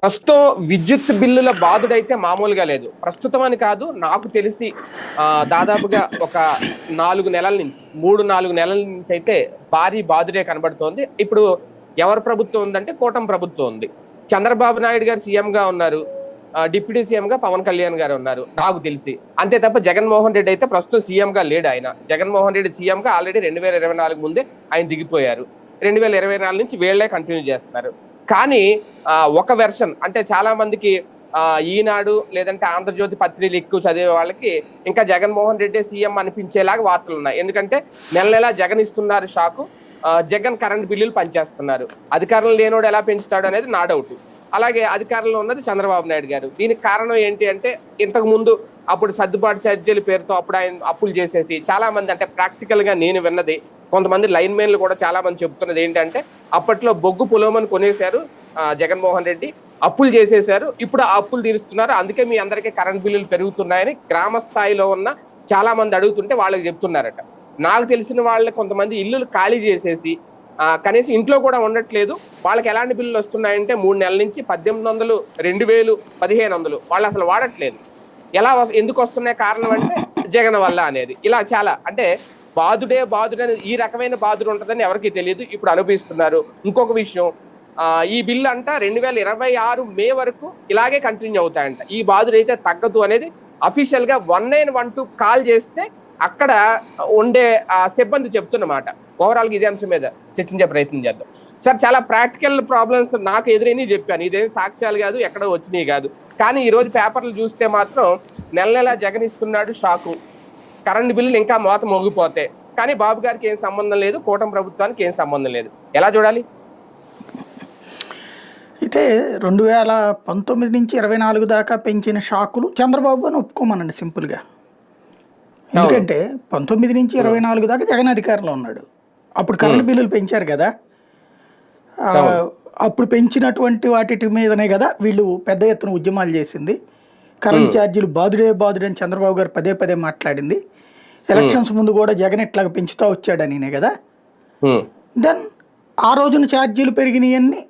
ప్రస్తుతం విద్యుత్ బిల్లుల బాధుడైతే మామూలుగా లేదు. ప్రస్తుతం అని కాదు, నాకు తెలిసి దాదాపుగా ఒక 4 నెలల నుంచి 3, 4 నెలల నుంచి అయితే భారీ బాధుడే కనబడుతోంది. ఇప్పుడు ఎవరి ప్రభుత్వం ఉందంటే కూటమి ప్రభుత్వం ఉంది. చంద్రబాబు నాయుడు గారు సీఎంగా ఉన్నారు. డిప్యూటీ సీఎంగా పవన్ కళ్యాణ్ గారు ఉన్నారు నాకు తెలిసి. అంతే తప్ప జగన్మోహన్ రెడ్డి అయితే ప్రస్తుతం సీఎంగా లేడు ఆయన. జగన్మోహన్ రెడ్డి సీఎంగా ఆల్రెడీ 2024 ముందే ఆయన దిగిపోయారు. 2024 నుంచి వీళ్లే కంటిన్యూ చేస్తున్నారు. కానీ ఒక వెర్షన్ అంటే చాలా మందికి ఈనాడు లేదంటే ఆంధ్రజ్యోతి పత్రికలు ఎక్కువ చదివే వాళ్ళకి ఇంకా జగన్మోహన్ రెడ్డి సీఎం అనిపించేలాగా వార్తలు ఉన్నాయి. ఎందుకంటే నెల నెలా జగన్ ఇస్తున్నారు షాకు, జగన్ కరెంట్ బిల్లులు పనిచేస్తున్నారు. అధికారంలో లేనోడు ఎలా పెంచుతాడు అనేది నా డౌట్. అలాగే అధికారంలో ఉన్నది చంద్రబాబు నాయుడు గారు. దీనికి కారణం ఏంటి అంటే, ఇంతకు ముందు అప్పుడు సర్దుబాటు ఛార్జీల పేరుతో అప్పుడు ఆయన అప్పులు చేసేసి చాలా మంది, అంటే ప్రాక్టికల్ గా నేను విన్నది, కొంతమంది లైన్ మెన్లు కూడా చాలా మంది చెప్తున్నది ఏంటంటే, అప్పట్లో బొగ్గు పొలమని కొనేశారు జగన్మోహన్ రెడ్డి, అప్పులు చేసేశారు, ఇప్పుడు ఆ అప్పులు తీరుస్తున్నారు, అందుకే మీ అందరికీ కరెంట్ బిల్లులు పెరుగుతున్నాయని గ్రామ స్థాయిలో ఉన్న చాలా మంది అడుగుతుంటే వాళ్ళకి చెప్తున్నారట. నాకు తెలిసిన వాళ్ళ కొంతమంది ఇల్లులు ఖాళీ చేసేసి కనీసం ఇంట్లో కూడా ఉండట్లేదు. వాళ్ళకి ఎలాంటి బిల్లులు వస్తున్నాయంటే 3 నెలల నుంచి 1800, 2000, 1500 వాళ్ళు అసలు వాడట్లేదు. ఎందుకు వస్తున్నాయి కారణం అంటే జగన్ వల్ల అనేది. ఇలా చాలా అంటే బాధుడే ఈ రకమైన బాధుడు ఉంటుందని ఎవరికి తెలియదు, ఇప్పుడు అనుభవిస్తున్నారు. ఇంకొక విషయం, ఈ బిల్లు అంట 2026 మే వరకు ఇలాగే కంటిన్యూ అవుతాయంట. ఈ బాధుడు అయితే తగ్గదు అనేది అఫీషియల్ గా 1912 కాల్ చేస్తే అక్కడ ఉండే సిబ్బంది చెప్తున్నమాట. ఓవరాల్ గా ఇదే అంశం మీద చర్చించే ప్రయత్నం చేద్దాం. సార్, చాలా ప్రాక్టికల్ ప్రాబ్లమ్స్ నాకు ఎదురైనవి చెప్పాను, ఇదేం సాక్ష్యాలు కాదు, ఎక్కడో వచ్చినాయి కాదు. కానీ ఈ రోజు పేపర్లు చూస్తే మాత్రం నెల నెల జగన్ ఇస్తున్నాడు షాకు, కరెంట్ బిల్లులు ఇంకా మోత మోగిపోతాయి, కానీ బాబు గారికి ఏం సంబంధం లేదు, కూటమి ప్రభుత్వానికి ఏం సంబంధం లేదు. ఎలా చూడాలి? అయితే 2019 నుంచి 24 దాకా పెంచిన షాకులు చంద్రబాబు అని ఒప్పుకోమనండి సింపుల్గా. ఎందుకంటే 19 నుంచి 24 దాకా జగన్ అధికారంలో ఉన్నాడు. అప్పుడు కరెంట్ బిల్లులు పెంచారు కదా, అప్పుడు పెంచినటువంటి వాటి మీదనే కదా వీళ్ళు పెద్ద ఎత్తున ఉద్యమాలు చేసింది. కరెంట్ ఛార్జీలు బాదుడే అని చంద్రబాబు గారు పదే పదే మాట్లాడింది. ఎలక్షన్స్ ముందు కూడా జగన్ ఇట్లాగా పెంచుతూ వచ్చాడనినే కదా. దెన్ ఆ రోజున ఛార్జీలు పెరిగినాయన్ని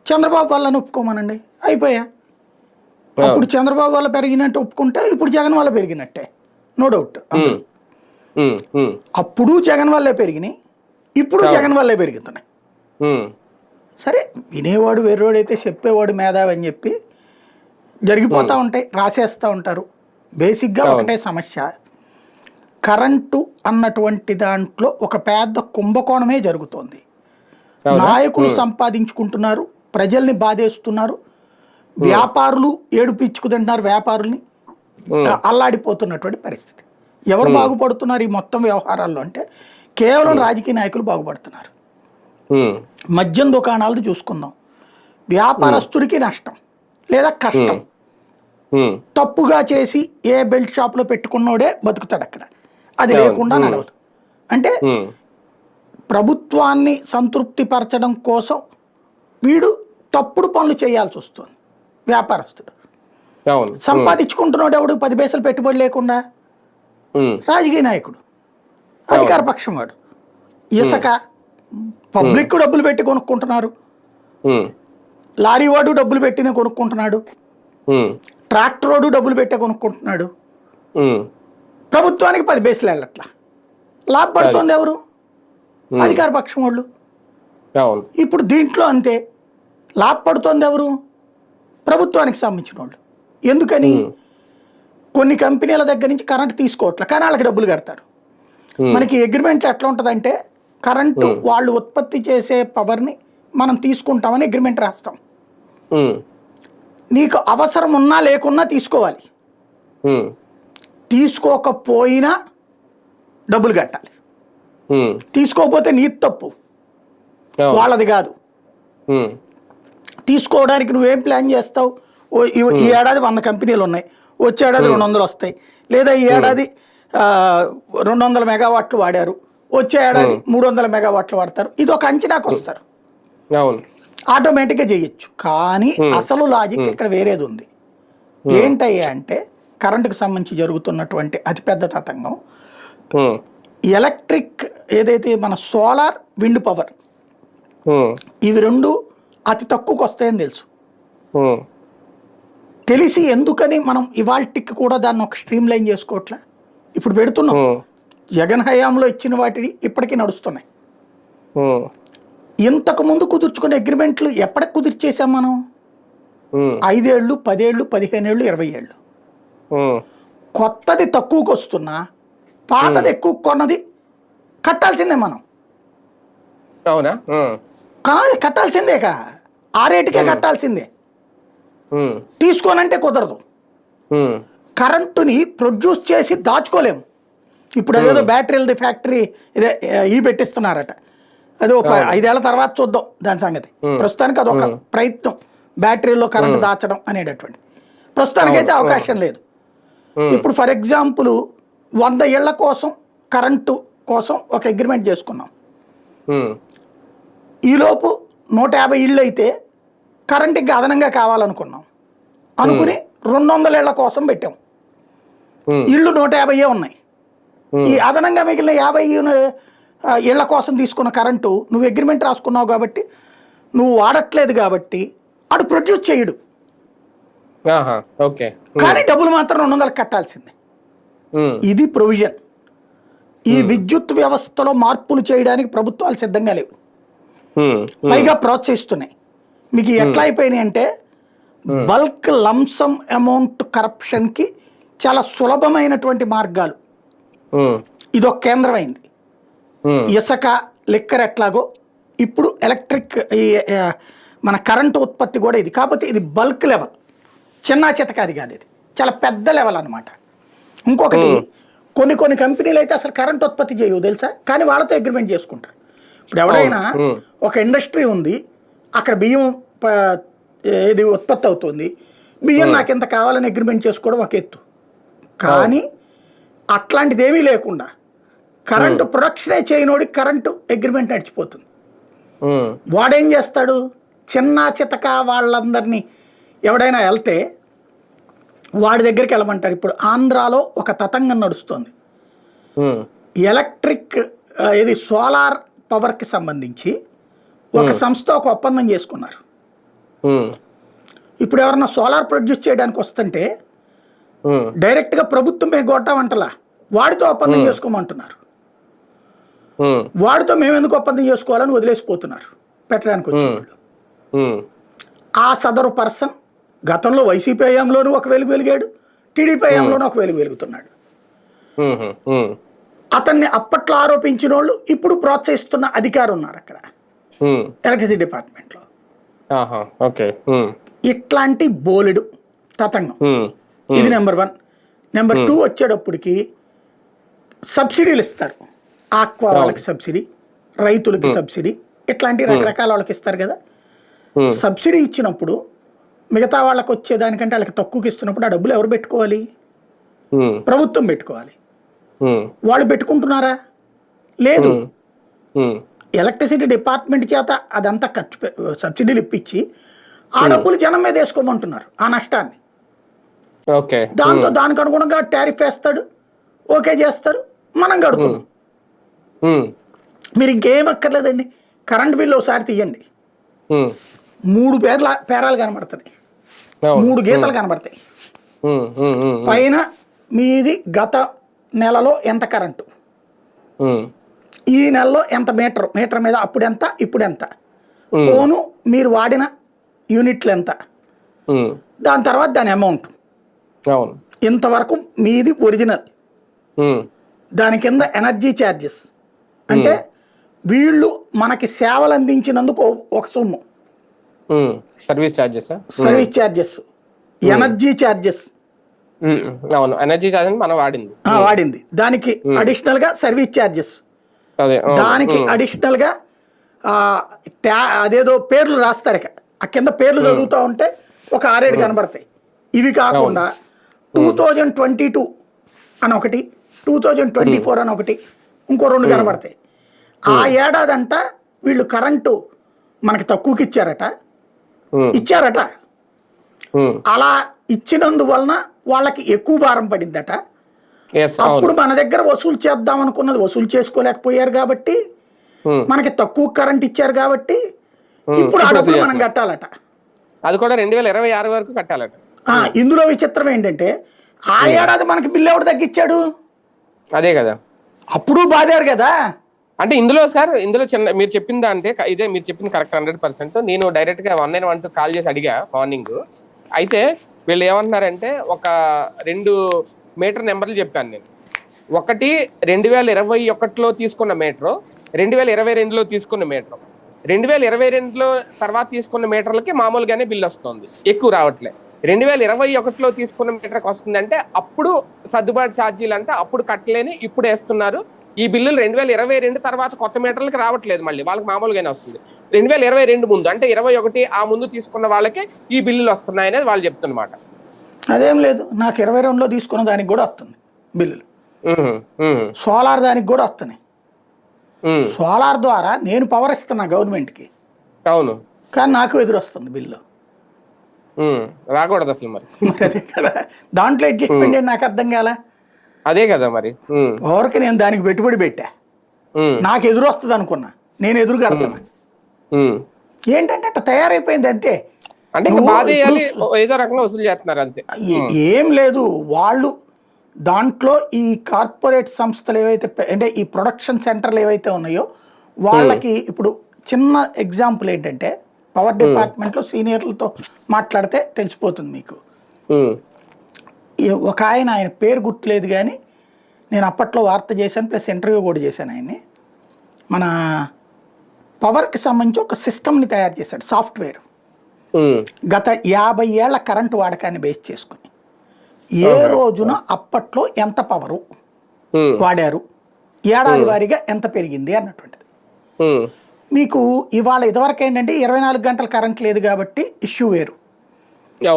చంద్రబాబు వాళ్ళని ఒప్పుకోమనండి, అయిపోయా. అప్పుడు చంద్రబాబు వల్ల పెరిగినట్టు ఒప్పుకుంటే ఇప్పుడు జగన్ వల్ల పెరిగినట్టే, నో డౌట్. అప్పుడు జగన్ వల్లే పెరిగినాయి, ఇప్పుడు జగన్ వల్లే పెరుగుతున్నాయి. సరే, వినేవాడు వెర్రోడైతే చెప్పేవాడు మేధావి అని చెప్పి జరిగిపోతూ ఉంటాయి, రాసేస్తూ ఉంటారు. బేసిక్గా ఒకటే సమస్య, కరెంటు అన్నటువంటి దాంట్లో ఒక పెద్ద కుంభకోణమే జరుగుతోంది. నాయకులు సంపాదించుకుంటున్నారు, ప్రజల్ని బాధేస్తున్నారు, వ్యాపారులు ఏడుపిచ్చుకుతుంటున్నారు, వ్యాపారుల్ని అల్లాడిపోతున్నటువంటి పరిస్థితి. ఎవరు బాగుపడుతున్నారు ఈ మొత్తం వ్యవహారాల్లో అంటే కేవలం రాజకీయ నాయకులు బాగుపడుతున్నారు. మద్యం దుకాణాలది చూసుకుందాం, వ్యాపారస్తుడికి నష్టం లేదా కష్టం. తప్పుగా చేసి ఏ బెల్ట్ షాప్లో పెట్టుకున్నోడే బతుకుతాడు అక్కడ, అది లేకుండా నడవదు. అంటే ప్రభుత్వాన్ని సంతృప్తి పరచడం కోసం వీడు తప్పుడు పనులు చేయాల్సి వస్తుంది. వ్యాపారస్తుడు సంపాదించుకుంటున్నాడు ఎవడు 10 పైసలు పెట్టుబడి లేకుండా, రాజకీయ నాయకుడు, అధికార పక్షం వాడు. ఇసుక పబ్లిక్ డబ్బులు పెట్టి కొనుక్కుంటున్నారు, లారీ వాడు డబ్బులు పెట్టినే కొనుక్కుంటున్నాడు, ట్రాక్టర్ వాడు డబ్బులు పెట్టే కొనుక్కుంటున్నాడు. ప్రభుత్వానికి 10 పైసలు వెళ్ళట్లా, లాభపడుతుంది ఎవరు? అధికార పక్షం వాళ్ళు. ఇప్పుడు దీంట్లో అంతే, లాభపడుతోంది ఎవరు? ప్రభుత్వానికి సంబంధించిన వాళ్ళు. ఎందుకని? కొన్ని కంపెనీల దగ్గర నుంచి కరెంట్ తీసుకోవట్లే, కానీ వాళ్ళకి డబ్బులు కడతారు. మనకి అగ్రిమెంట్ ఎట్లా ఉంటుందంటే, కరెంటు వాళ్ళు ఉత్పత్తి చేసే పవర్ని మనం తీసుకుంటామని అగ్రిమెంట్ రాస్తాం. నీకు అవసరం ఉన్నా లేకున్నా తీసుకోవాలి, తీసుకోకపోయినా డబ్బులు కట్టాలి. తీసుకోకపోతే నీ తప్పు, వాళ్ళది కాదు. తీసుకోవడానికి నువ్వేం ప్లాన్ చేస్తావు? ఈ ఏడాది 100 కంపెనీలు ఉన్నాయి, వచ్చే ఏడాది 200 వస్తాయి, లేదా ఈ ఏడాది 200 మెగావాట్లు వాడారు, వచ్చే ఏడాది 300 మెగావాట్లు వాడతారు. ఇది ఒక అంచనాకు వస్తారు, ఆటోమేటిక్గా చేయొచ్చు. కానీ అసలు లాజిక్ ఇక్కడ వేరేది ఉంది. ఏంటయ్యా అంటే, కరెంటుకు సంబంధించి జరుగుతున్నటువంటి అతిపెద్ద తతంగం ఎలక్ట్రిక్, ఏదైతే మన సోలార్, విండ్ పవర్, ఇవి రెండు అతి తక్కువకు వస్తాయని తెలుసు. తెలిసి ఎందుకని మనం ఇవాల్టికి కూడా దాన్ని ఒక స్ట్రీమ్ లైన్ చేసుకోవట్లా? ఇప్పుడు పెడుతున్నాం, జగన్ హయాంలో ఇచ్చిన వాటిని ఇప్పటికీ నడుస్తున్నాయి. ఇంతకు ముందు కుదుర్చుకునే అగ్రిమెంట్లు ఎప్పటికి కుదిర్చేసాం మనం? 5 ఏళ్ళు, 10 ఏళ్ళు, 15 ఏళ్ళు, 20 ఏళ్ళు. కొత్తది తక్కువకి వస్తున్నా పాతది ఎక్కువ కొన్నది కట్టాల్సిందే మనం. అవునా? కానీ కట్టాల్సిందేగా, ఆ రేటుకే కట్టాల్సిందే. తీసుకోనంటే కుదరదు. కరెంటుని ప్రొడ్యూస్ చేసి దాచుకోలేము. ఇప్పుడు అదేదో బ్యాటరీలది ఫ్యాక్టరీ ఇదే పెట్టిస్తున్నారట. అది ఒక 5 ఏళ్ల తర్వాత చూద్దాం దాని సంగతి. ప్రస్తుతానికి అదొక ప్రయత్నం, బ్యాటరీలో కరెంటు దాచడం అనేటటువంటి. ప్రస్తుతానికైతే అవకాశం లేదు. ఇప్పుడు ఫర్ ఎగ్జాంపుల్ 100 ఏళ్ల కోసం కరెంటు కోసం ఒక అగ్రిమెంట్ చేసుకున్నాం. ఈలోపు 150 ఇళ్ళు అయితే కరెంట్ ఇంకా అదనంగా కావాలనుకున్నాం. అనుకుని 200 ఏళ్ల కోసం పెట్టాం. ఇళ్ళు 150 ఉన్నాయి. ఈ అదనంగా మిగిలిన 50 ఇళ్ల కోసం తీసుకున్న కరెంటు నువ్వు అగ్రిమెంట్ రాసుకున్నావు కాబట్టి, నువ్వు వాడట్లేదు కాబట్టి అడు ప్రొడ్యూస్ చేయడు. కానీ డబ్బులు మాత్రం 200 కట్టాల్సిందే. ఇది ప్రొవిజన్. ఈ విద్యుత్ వ్యవస్థలో మార్పులు చేయడానికి ప్రభుత్వాలు సిద్ధంగా లేవు, పైగా ప్రోత్సహిస్తున్నాయి. మీకు ఎట్లా అయిపోయినాయి అంటే బల్క్ లంసమ్ అమౌంట్ కరప్షన్కి చాలా సులభమైనటువంటి మార్గాలు. ఇదొక కేంద్రమైంది. ఇసుక, లిక్కర్ ఎట్లాగో ఇప్పుడు ఎలక్ట్రిక్ మన కరెంటు ఉత్పత్తి కూడా ఇది. కాకపోతే ఇది బల్క్ లెవెల్, చిన్న చితకాది కాదు, ఇది చాలా పెద్ద లెవెల్ అనమాట. ఇంకొకటి, కొన్ని కంపెనీలు అయితే అసలు కరెంట్ ఉత్పత్తి చేయవు తెలుసా, కానీ వాళ్ళతో అగ్రిమెంట్ చేసుకుంటారు. ఇప్పుడు ఎవడైనా ఒక ఇండస్ట్రీ ఉంది, అక్కడ బియ్యం ఏది ఉత్పత్తి అవుతుంది, బియ్యం నాకు ఎంత కావాలని అగ్రిమెంట్ చేసుకోవడం ఒక ఎత్తు. కానీ అట్లాంటిది ఏమీ లేకుండా కరెంటు ప్రొడక్షనే చేయనోడికి కరెంటు అగ్రిమెంట్ నడిచిపోతుంది. వాడేం చేస్తాడు, చిన్న చితక వాళ్ళందరినీ ఎవడైనా వెళ్తే వాడి దగ్గరికి వెళ్ళమంటారు. ఇప్పుడు ఆంధ్రాలో ఒక తతంగం నడుస్తుంది. ఎలక్ట్రిక్ ఇది సోలార్ పవర్కి సంబంధించి ఒక సంస్థ ఒక ఒప్పందం చేసుకున్నారు. ఇప్పుడు ఎవరన్నా సోలార్ ప్రొడ్యూస్ చేయడానికి వస్తుంటే డైరెక్ట్గా ప్రభుత్వమే కొట్టామంటలా, వాడితో ఒప్పందం చేసుకోమంటున్నారు. వాడితో మేము ఎందుకు ఒప్పందం చేసుకోవాలని వదిలేసిపోతున్నారు పెట్టడానికి వచ్చేవాళ్ళు. ఆ సదరు పర్సన్ గతంలో వైసీపీ హయాంలోనూ ఒక వెలిగాడు, టీడీపీ హయాంలోనూ ఒక వెలుగుతున్నాడు. అతన్ని అప్పట్లో ఆరోపించిన వాళ్ళు ఇప్పుడు ప్రోత్సహిస్తున్న అధికారులు ఉన్నారు అక్కడ ఎలక్ట్రిసిటీ డిపార్ట్మెంట్లో. ఇట్లాంటి బోలెడు తతంగం. ఇది నెంబర్ 1. నెంబర్ 2 వచ్చేటప్పటికి సబ్సిడీలు ఇస్తారు. ఆక్వా వాళ్ళకి సబ్సిడీ, రైతులకి సబ్సిడీ, ఇట్లాంటి రకరకాల వాళ్ళకి ఇస్తారు కదా. సబ్సిడీ ఇచ్చినప్పుడు మిగతా వాళ్ళకి వచ్చేదానికంటే వాళ్ళకి తక్కువకి ఇస్తున్నప్పుడు ఆ డబ్బులు ఎవరు పెట్టుకోవాలి? ప్రభుత్వం పెట్టుకోవాలి. వాళ్ళు పెట్టుకుంటున్నారా? లేదు. ఎలక్ట్రిసిటీ డిపార్ట్మెంట్ చేత అదంతా సబ్సిడీలు ఇప్పించి ఆ డబ్బులు జనం మీద వేసుకోమంటున్నారు, ఆ నష్టాన్ని. దాంతో దానికి అనుగుణంగా టారిఫ్ వేస్తాడు, ఓకే చేస్తారు, మనం కడుతున్నాం. మీరు ఇంకేం అక్కర్లేదండి, కరెంట్ బిల్లు ఒకసారి తీయండి, 3 పేరాలు కనబడుతుంది, 3 గీతలు కనబడతాయి. పైన మీది గత నెలలో ఎంత కరెంటు, ఈ నెలలో ఎంత మీటర్ మీద అప్పుడెంత ఇప్పుడెంత, పోను మీరు వాడిన యూనిట్లు ఎంత, దాని తర్వాత దాని అమౌంట్, ఇంతవరకు మీది ఒరిజినల్. దాని కింద ఎనర్జీ ఛార్జెస్, అంటే వీళ్ళు మనకి సేవలు అందించినందుకు ఒక సొమ్ము, service charges, energy charges, energy charges మనం వాడింది దానికి అడిషనల్ గా సర్వీస్ ఛార్జెస్, దానికి అడిషనల్ గా అదేదో పేర్లు రాస్తారు. ఆ కింద పేర్లు చదువుతూ ఉంటే ఒక 6-7 కనబడతాయి. ఇవి కాకుండా 2022 అని ఒకటి, 2024 అని ఒకటి, ఇంకో 2 కనబడతాయి. ఆ ఏడాదంతా వీళ్ళు కరెంటు మనకి తక్కువకి ఇచ్చారట. అలా ఇచ్చినందువలన వాళ్ళకి ఎక్కువ భారం పడిందట. అప్పుడు మన దగ్గర వసూలు చేద్దాం అనుకున్నది వసూలు చేసుకోలేకపోయారు కాబట్టి, మనకి తక్కువ కరెంట్ ఇచ్చారు కాబట్టి ఇప్పుడు ఆ డబ్బులు మనం కట్టాలట. అది కూడా 2026 వరకు కట్టాలట. ఇందులో విచిత్రం ఏంటంటే ఆ ఏడాది మనకి బిల్లు ఎవడు తగ్గించాడు? అదే కదా, అప్పుడు బాధారు కదా. అంటే ఇందులో చిన్న మీరు చెప్పిందా అంటే ఇదే మీరు చెప్పింది కరెక్ట్ 100%. నేను డైరెక్ట్ గా 1912 కాల్ చేసి అడిగా మార్నింగ్. అయితే వీళ్ళు ఏమంటున్నారంటే ఒక 2 మీటర్ నెంబర్లు చెప్పాను నేను. ఒకటి 2021లో తీసుకున్న మీటరు, 2022లో తీసుకున్న మీటరు. 2022లో తర్వాత తీసుకున్న మీటర్లకి మామూలుగానే బిల్లు వస్తుంది, ఎక్కువ రావట్లే. 2021లో తీసుకున్న మీటర్కి వస్తుందంటే అప్పుడు సర్దుబాటు ఛార్జీలు అంటే అప్పుడు కట్టలేని ఇప్పుడు వేస్తున్నారు. ఈ బిల్లులు 2022 తర్వాత కొత్త మీటర్లకి రావట్లేదు, మళ్ళీ వాళ్ళకి మామూలుగానే వస్తుంది. 2022 ముందు అంటే 21 ఆ ముందు తీసుకున్న వాళ్ళకి ఈ బిల్లులు వస్తున్నాయి అనేది వాళ్ళు చెప్తున్నమాట. అదేం లేదు, నాకు 22లో తీసుకున్న దానికి కూడా వస్తుంది బిల్లులు. సోలార్ దానికి కూడా వస్తున్నాయి. సోలార్ ద్వారా నేను పవర్ ఇస్తున్నా గవర్నమెంట్కి, అవును, కానీ నాకు ఎదురు వస్తుంది బిల్లు. రాకూడదు అసలు మరి. అదే కదా, దాంట్లో అడ్జస్ట్మెంట్ ఏంటి నాకు అర్థం కాల. అదే కదా మరి. పవర్కి నేను దానికి పెట్టుబడి పెట్టా, నాకు ఎదురు వస్తుంది అనుకున్నా, నేను ఎదురు కడుతున్నా. ఏంటంటే అట్లా తయారైపోయింది అంతే. అంటే ఏదో రకంగా వసూలు చేస్తున్నారు అంతే. ఏం లేదు, వాళ్ళు దాంట్లో ఈ కార్పొరేట్ సంస్థలు ఏవైతే అంటే ఈ ప్రొడక్షన్ సెంటర్లు ఏవైతే ఉన్నాయో వాళ్ళకి ఇప్పుడు చిన్న ఎగ్జాంపుల్ ఏంటంటే పవర్ డిపార్ట్మెంట్లో సీనియర్లతో మాట్లాడితే తెలిసిపోతుంది మీకు. ఒక ఆయన పేరు గుర్తులేదు కానీ నేను అప్పట్లో వార్త చేశాను, ప్లస్ ఇంటర్వ్యూ కూడా చేశాను ఆయన్ని. మన పవర్కి సంబంధించి ఒక సిస్టమ్ని తయారు చేశాడు, సాఫ్ట్వేర్. గత 50 ఏళ్ల కరెంటు వాడకాన్ని బేస్ చేసుకుని ఏ రోజున అప్పట్లో ఎంత పవరు వాడారు, ఏడాది వారీగా ఎంత పెరిగింది అన్నటువంటిది. మీకు ఇవాళ ఇదివరకు ఏంటంటే 24 గంటల కరెంట్ లేదు కాబట్టి ఇష్యూ వేరు.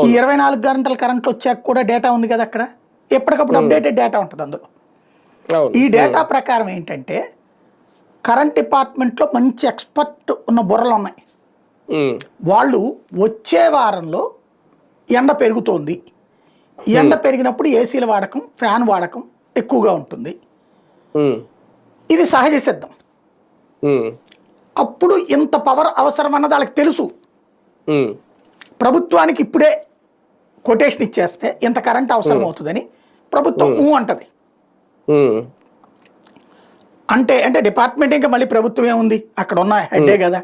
ఈ 24 గంటల కరెంట్లు వచ్చాక కూడా డేటా ఉంది కదా అక్కడ, ఎప్పటికప్పుడు అప్డేటెడ్ డేటా ఉంటుంది అందులో. ఈ డేటా ప్రకారం ఏంటంటే కరెంట్ డిపార్ట్మెంట్లో మంచి ఎక్స్పర్ట్ ఉన్న బుర్రలు ఉన్నాయి. వాళ్ళు వచ్చే వారంలో ఎండ పెరుగుతోంది, ఎండ పెరిగినప్పుడు ఏసీల వాడకం, ఫ్యాన్ వాడకం ఎక్కువగా ఉంటుంది, ఇది సహజ సిద్ధం. అప్పుడు ఇంత పవర్ అవసరం అన్నది వాళ్ళకి తెలుసు. ప్రభుత్వానికి ఇప్పుడే కొటేషన్ ఇచ్చేస్తే ఇంత కరెంట్ అవసరం అవుతుందని ప్రభుత్వం అంటది. అంటే డిపార్ట్మెంట్ ఇంకా మళ్ళీ ప్రభుత్వం ఏముంది, అక్కడ ఉన్న హెడ్డే కదా.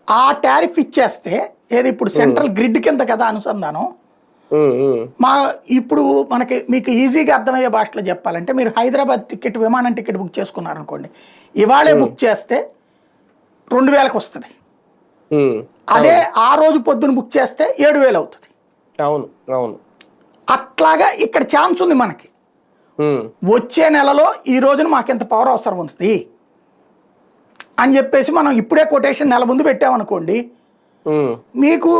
ఆ టారిఫ్ ఇచ్చేస్తే ఏది ఇప్పుడు సెంట్రల్ గ్రిడ్ కింద కదా అనుసంధానం. ఇప్పుడు మీకు ఈజీగా అర్థమయ్యే భాషలో చెప్పాలంటే మీరు హైదరాబాద్ టికెట్, విమానం టికెట్ బుక్ చేసుకున్నారనుకోండి, ఇవాళే బుక్ చేస్తే 2000కి వస్తుంది. అదే ఆ రోజు పొద్దున బుక్ చేస్తే 7000 అవుతుంది. అవును అవును, అట్లాగా ఇక్కడ ఛాన్స్ ఉంది మనకి. వచ్చే నెలలో ఈ రోజున మాకు ఎంత పవర్ అవసరం ఉంది అని చెప్పేసి మనం ఇప్పుడే కొటేషన్ నెల ముందు పెట్టామనుకోండి, మీకు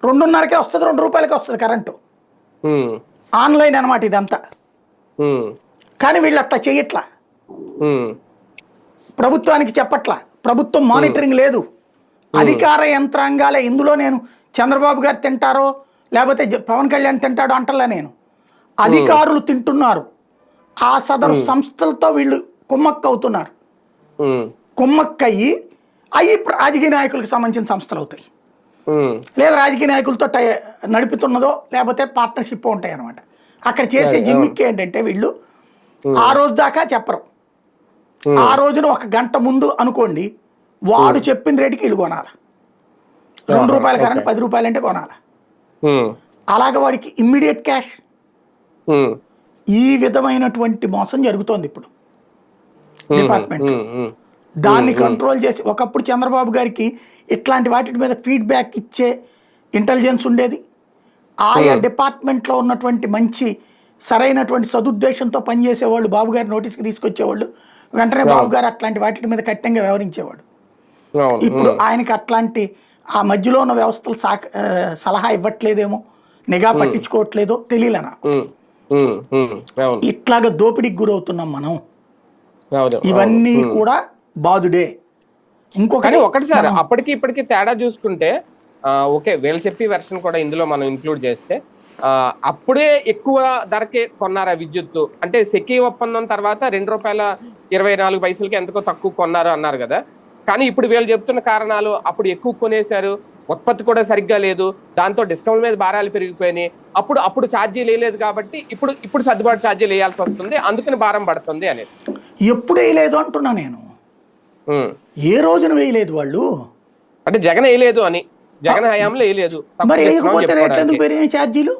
2:30కే వస్తుంది, 2 రూపాయలకే వస్తుంది కరెంటు. ఆన్లైన్ అనమాట ఇదంతా. కానీ వీళ్ళు అట్లా చెయ్యట్లా, ప్రభుత్వానికి చెప్పట్లా, ప్రభుత్వం మానిటరింగ్ లేదు, అధికార యంత్రాంగాలే. ఇందులో నేను చంద్రబాబు గారు తింటారో లేకపోతే పవన్ కళ్యాణ్ తింటాడో అంటలే నేను, అధికారులు తింటున్నారు. ఆ సదరు సంస్థలతో వీళ్ళు కుమ్మక్క అవుతున్నారు. కుమ్మక్కయ్యి రాజకీయ నాయకులకు సంబంధించిన సంస్థలు అవుతాయి, లేదా రాజకీయ నాయకులతో నడుపుతున్నదో లేకపోతే పార్ట్నర్షిప్ ఉంటాయి అనమాట. అక్కడ చేసే జిమ్మిక్ ఏంటంటే వీళ్ళు ఆ రోజు దాకా చెప్పరు, ఆ రోజున 1 గంట ముందు అనుకోండి వాడు చెప్పిన రేటుకి వీళ్ళు కొనాలి. 2 రూపాయల కరెంట్ 10 రూపాయలు అంటే కొనాలి. అలాగే వాడికి ఇమ్మీడియట్ క్యాష్. ఈ విధమైనటువంటి మోసం జరుగుతోంది ఇప్పుడు డిపార్ట్మెంట్. దాన్ని కంట్రోల్ చేసి, ఒకప్పుడు చంద్రబాబు గారికి ఇట్లాంటి వాటి మీద ఫీడ్బ్యాక్ ఇచ్చే ఇంటెలిజెన్స్ ఉండేది. ఆయా డిపార్ట్మెంట్లో ఉన్నటువంటి మంచి సరైనటువంటి సదుద్దేశంతో పనిచేసేవాళ్ళు బాబు గారి నోటీస్కి తీసుకొచ్చేవాళ్ళు, వెంటనే బాబు గారు అట్లాంటి వాటి మీద కఠినంగా వ్యవహరించేవాడు. ఇప్పుడు ఆయనకి అట్లాంటి ఆ మధ్యలో ఉన్న వ్యవస్థలు సలహా ఇవ్వట్లేదేమో, నిఘా పట్టించుకోవట్లేదో తెలియలే నాకు. ఇట్లాగా దోపిడీకి గురవుతున్నాం మనం. ఇవన్నీ కూడా బాధుడే. ఇంకొకటి ఒకటిసారి అప్పటికి ఇప్పటికి తేడా చూసుకుంటే, ఓకే వీళ్ళు చెప్పి వెర్షన్ కూడా ఇందులో మనం ఇంక్లూడ్ చేస్తే, అప్పుడే ఎక్కువ ధరకే కొన్నారా విద్యుత్తు అంటే సెకీ ఒప్పందం తర్వాత ₹2.24 ఎంతకో తక్కువ కొన్నారు అన్నారు కదా. కానీ ఇప్పుడు వీళ్ళు చెప్తున్న కారణాలు అప్పుడు ఎక్కువ కొనేశారు, ఉత్పత్తి కూడా సరిగ్గా లేదు, దాంతో డిస్కౌంట్ మీద భారాలు పెరిగిపోయినాయి, అప్పుడు ఛార్జీలు వేయలేదు కాబట్టి ఇప్పుడు సర్దుబాటు ఛార్జీలు వేయాల్సి వస్తుంది, అందుకని భారం పడుతుంది అనేది. ఎప్పుడు వేయలేదు అంటున్నా నేను. ఏ రోజున వేయలేదు వాళ్ళు? అంటే జగన్ వేయలేదు అని, జగన్ హయాంలో వేయలేదు. మరి వేయకపోతే రేట్లు ఎందుకు పెరిగినాయి ఛార్జీలు?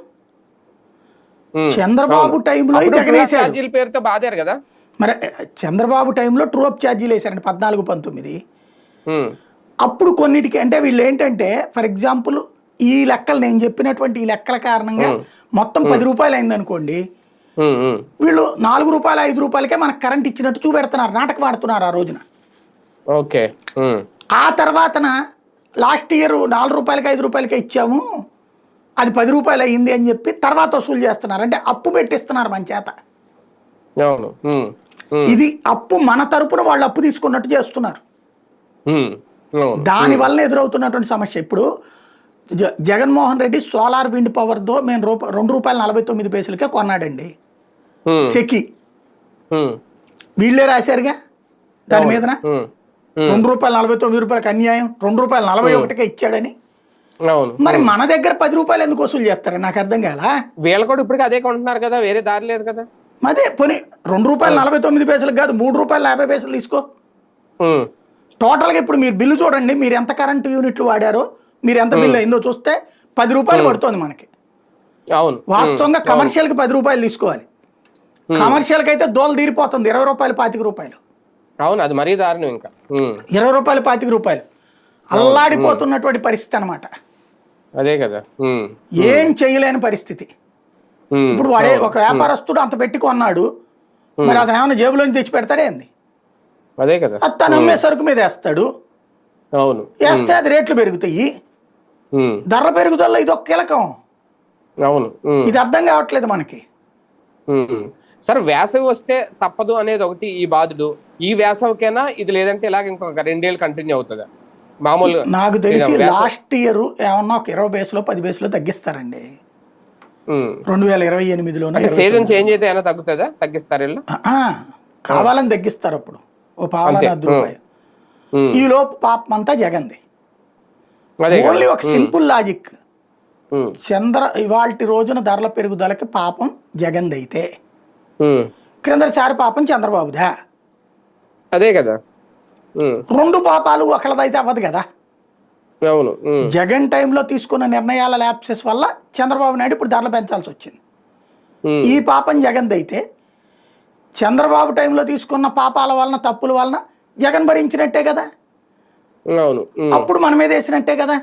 చంద్రబాబు టైంలో జగన్ వేసాడు, ఛార్జీల పేరుతో బాధారు కదా. మరి చంద్రబాబు టైంలో ట్రూ అప్ ఛార్జీలు వేసారండి 14-19. అప్పుడు కొన్నిటికి అంటే వీళ్ళు ఏంటంటే ఫర్ ఎగ్జాంపుల్ ఈ లెక్కలు నేను చెప్పినటువంటి ఈ లెక్కల కారణంగా మొత్తం 10 రూపాయలు అయింది అనుకోండి, వీళ్ళు 4 రూపాయలు 5 రూపాయలకే మనకు కరెంట్ ఇచ్చినట్టు చూపెడుతున్నారు, నాటకం ఆడుతున్నారు ఆ రోజున. ఓకే. ఆ తర్వాతన లాస్ట్ ఇయర్ 4 రూపాయలకి 5 రూపాయలకే ఇచ్చాము, అది 10 రూపాయలు అయ్యింది అని చెప్పి తర్వాత వసూలు చేస్తున్నారు. అంటే అప్పు పెట్టిస్తున్నారు మన చేత. ఇది అప్పు మన తరపున వాళ్ళు అప్పు తీసుకున్నట్టు చేస్తున్నారు. దాని వల్ల ఎదురవుతున్నటువంటి సమస్య ఇప్పుడు జగన్మోహన్ రెడ్డి సోలార్ విండ్ పవర్తో మేము ₹2.49 కొన్నాడండి సెకి. వీళ్ళే రాశారుగా దాని మీదన ₹2.49 అన్యాయం, ₹2.41 ఇచ్చాడని. మరి మన దగ్గర 10 రూపాయలు ఎందుకు వసూలు చేస్తారు నాకు అర్థం కాల. వీళ్ళు కూడా ఇప్పటికీ అదే కొంటున్నారు కదా, వేరే దారి లేదు కదా. అదే పోనీ ₹2.49 కాదు ₹3.50 తీసుకో. టోటల్గా ఇప్పుడు మీరు బిల్లు చూడండి, మీరు ఎంత కరెంటు యూనిట్లు వాడారో, మీరు ఎంత బిల్లు అయిందో చూస్తే 10 రూపాయలు పడుతుంది మనకి. అవును, వాస్తవంగా కమర్షియల్కి 10 రూపాయలు తీసుకోవాలి. కమర్షియల్కి అయితే దోలు తీరిపోతుంది ₹20, ₹25. అవును, అది మరీ దారుణం. ఇంకా ₹20, ₹25 అల్లాడిపోతున్నటువంటి పరిస్థితి అనమాట. అదే కదా, ఏం చేయలేని పరిస్థితి. ఇప్పుడు వాడే ఒక వ్యాపారస్తుడు అంత పెట్టి కొన్నాడు, మరి అతను ఏమైనా జేబులోంచి తెచ్చి పెడతాడే ఏంది? అదే కదా, తను అమ్మే సరుకు మీద వేస్తాడు. అవును, వేస్తే అది రేట్లు పెరుగుతాయి, ధరల పెరుగుదల ఇది ఒక కీలకం. అవును, ఇది అర్థం కావట్లేదు మనకి. సరే, వేసవి వస్తే తప్పదు అనేది ఒకటి ఈ బాధుడు. ఈ వేసవికైనా ఇది, లేదంటే ఇలాగ ఇంకొక 2 ఏళ్ళు కంటిన్యూ అవుతుందా మామూలుగా? నాకు తెలిసి లాస్ట్ ఇయర్ ఏమన్నా ఒక 20 బేస్లో 10 బేస్లో తగ్గిస్తారండి. 2028లోనే సీజన్ చేంజ్ అయితే ఏమైనా తగ్గుతుందా? తగ్గిస్తారు కావాలని తగ్గిస్తారు అప్పుడు ఓ ₹1.5. ఈ లోపు పాపం అంతా జగన్ది. ఓన్లీ ఒక సింపుల్ లాజిక్, ఇవాల్టి రోజున ధరల పెరుగుదలకి పాపం జగన్ది అయితే క్రిందసారి పాపం చంద్రబాబుదా. అదే కదా, 2 పాపాలు ఒకళ్ళదైతే అవ్వదు కదా. అవును, జగన్ టైంలో తీసుకున్న నిర్ణయాల ల్యాప్సెస్ వల్ల చంద్రబాబు నాయుడు ఇప్పుడు ధరలు పెంచాల్సి వచ్చింది. ఈ పాపం జగన్ది అయితే చంద్రబాబు టైంలో తీసుకున్న పాపాల వలన తప్పుల వలన జగన్ భరించినట్టే కదా. అవును, అప్పుడు మన మీద వేసినట్టే కదా.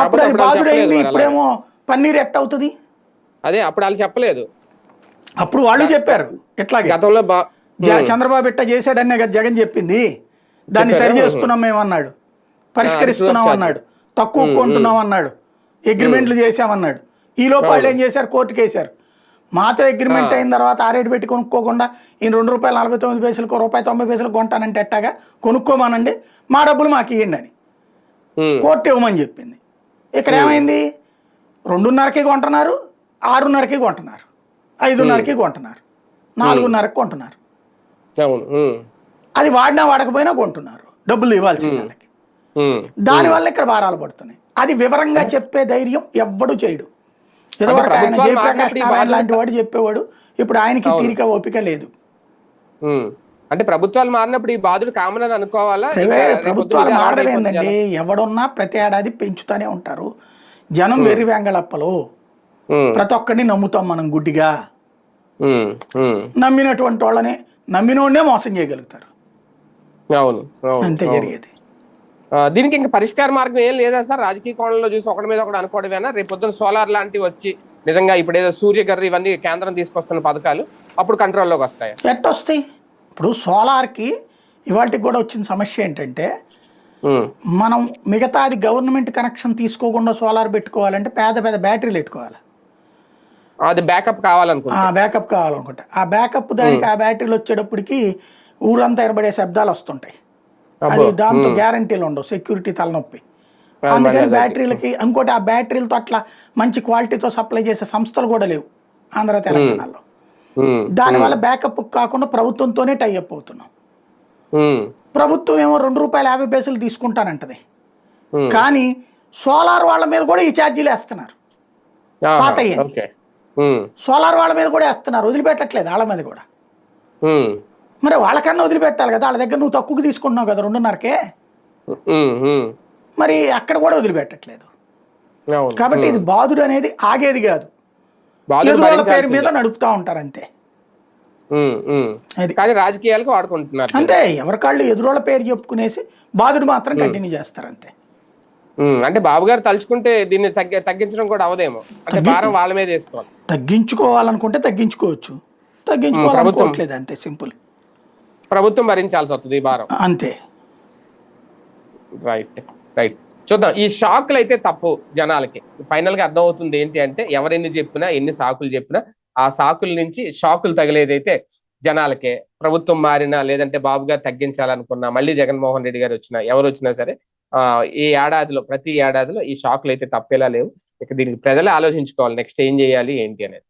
అప్పుడు అది బాధుడైంది, ఇప్పుడేమో పన్నీర్ ఎట్ అవుతుంది. అదే అప్పుడు వాళ్ళు చెప్పలేదు, అప్పుడు వాళ్ళు చెప్పారు ఇట్లాగే చంద్రబాబు ఇట్ట చేశాడనే కదా జగన్ చెప్పింది, దాన్ని సరి చేస్తున్నాం మేము అన్నాడు, పరిష్కరిస్తున్నాం అన్నాడు, తక్కువ కొంటున్నాం అన్నాడు, అగ్రిమెంట్లు చేసామన్నాడు. ఈ లోపు వాళ్ళు ఏం చేశారు, కోర్టుకు వేశారు. మాతో అగ్రిమెంట్ అయిన తర్వాత ఆ రేటు పెట్టి కొనుక్కోకుండా ఈయన ₹2.49 ₹1.90 కొంటానంటే ఎట్టాగా, కొనుక్కోమానండి, మా డబ్బులు మాకు ఇవ్వండి అని కోర్టు ఇవ్వమని చెప్పింది. ఇక్కడ ఏమైంది, 2.5కి కొంటున్నారు, 6.5కి కొంటున్నారు, 5.5కి కొంటున్నారు, 4.5కి కొంటున్నారు. అది వాడినా వాడకపోయినా కొంటున్నారు, డబ్బులు ఇవ్వాల్సిన వాళ్ళకి. దానివల్ల ఇక్కడ భారాలు పడుతున్నాయి. అది వివరంగా చెప్పే ధైర్యం ఎవ్వడు చేయడు. ఇదివరకు ఆయన జయప్రకాష్ నారాయణ లాంటి వాడు చెప్పేవాడు, ఇప్పుడు ఆయనకి తీరిక ఓపిక లేదు. అంటే ప్రభుత్వాలు మారినప్పుడు ఈ బాధుడు కామన్ అని అనుకోవాలా? ప్రభుత్వాలు మారడం ఏందండి, ఎవడున్నా ప్రతి ఏడాది పెంచుతానే ఉంటారు. జనం వెర్రి వెంగళప్పలు, ప్రతి ఒక్కడిని నమ్ముతాం మనం గుడ్డిగా. నమ్మినటువంటి వాళ్ళని నమ్మినోడే మోసం చేయగలుగుతారు. అవును, అంతే జరిగేది. దీనికి ఇంకా పరిష్కార మార్గం ఏం లేదా సార్? రాజకీయ కోణంలో చూసి ఒకటి మీద ఒకటి అనుకోవడమేనా? రేపు పొద్దున సోలార్ లాంటివి వచ్చి నిజంగా ఇప్పుడు ఏదో సూర్యగర్ర ఇవన్నీ కేంద్రం తీసుకొస్తున్న పథకాలు అప్పుడు కంట్రోల్లోకి వస్తాయి? ఎట్టొస్తాయి? ఇప్పుడు సోలార్కి ఇవాళకి కూడా వచ్చిన సమస్య ఏంటంటే, మనం మిగతాది గవర్నమెంట్ కనెక్షన్ తీసుకోకుండా సోలార్ పెట్టుకోవాలంటే పెద్ద బ్యాటరీలు పెట్టుకోవాలి. అది బ్యాకప్ కావాలనుకుంటా, బ్యాకప్ కావాలనుకుంటా. ఆ బ్యాకప్ దానికి ఆ బ్యాటరీలు వచ్చేటప్పటికి ఊరంతా ఎనబడే శబ్దాలు వస్తుంటాయి. అది దాంతో గ్యారంటీలు ఉండవు, సెక్యూరిటీ తలనొప్పి. అందుకని బ్యాటరీలకి ఇంకోటి, ఆ బ్యాటరీలతో అట్లా మంచి క్వాలిటీతో సప్లై చేసే సంస్థలు కూడా లేవు ఆంధ్ర తెలంగాణలో. దానివల్ల బ్యాకప్ కాకుండా ప్రభుత్వంతోనే టైఅప్ అవుతున్నాం. ప్రభుత్వం ఏమో ₹2.50 తీసుకుంటానంటది, కానీ సోలార్ వాళ్ళ మీద కూడా ఈ ఛార్జీలు వేస్తున్నారు. పాతయ్యని ఓకే. సోలార్ వాళ్ళ మీద కూడా వేస్తున్నారు, వదిలిపెట్టట్లేదు వాళ్ళ మీద కూడా. మరి వాళ్ళకన్నా వదిలిపెట్టాలి కదా, వాళ్ళ దగ్గర నువ్వు తక్కువకి తీసుకుంటున్నావు కదా 2.5కే, మరి అక్కడ కూడా వదిలిపెట్టట్లేదు. కాబట్టి ఇది బాధుడు అనేది ఆగేది కాదు, ఎదురువాళ్ళ పేరు మీద నడుపుతా ఉంటారు అంతే. అది కానీ రాజకీయాలకు వాడుకుంటున్నారు అంతే, ఎవరికాళ్ళు ఎదురోళ్ళ పేరు చెప్పుకునేసి బాధుడు మాత్రం కంటిన్యూ చేస్తారు అంతే. అంటే బాబు గారు తలుచుకుంటే దీన్ని తగ్గించడం కూడా అవదేమో, అంటే భారం వాళ్ళ మీద వేసుకోవాలి. తగ్గించుకోవాలనుకుంటే తగ్గించుకోవచ్చు, తగ్గించుకోవాలనుకోవట్లేదు అంతే, సింపుల్. ప్రభుత్వం భరించాల్సి వస్తుంది ఈ భారం అంతే. Right right. చూద్దాం, ఈ షాకులు అయితే తప్పు జనాలకి. ఫైనల్ గా అర్థమవుతుంది ఏంటి అంటే, ఎవరెన్ని చెప్పినా ఎన్ని సాకులు చెప్పినా ఆ సాకుల నుంచి షాకులు తగిలేదైతే జనాలకే. ప్రభుత్వం మారినా లేదంటే బాబు గారు తగ్గించాలనుకున్నా, మళ్ళీ జగన్మోహన్ రెడ్డి గారు వచ్చినా, ఎవరు వచ్చినా సరే ఈ ఏడాదిలో ప్రతి ఏడాదిలో ఈ షాకులు అయితే తప్పేలా లేవు. ఇక దీనికి ప్రజలే ఆలోచించుకోవాలి నెక్స్ట్ ఏం చేయాలి ఏంటి అనేది.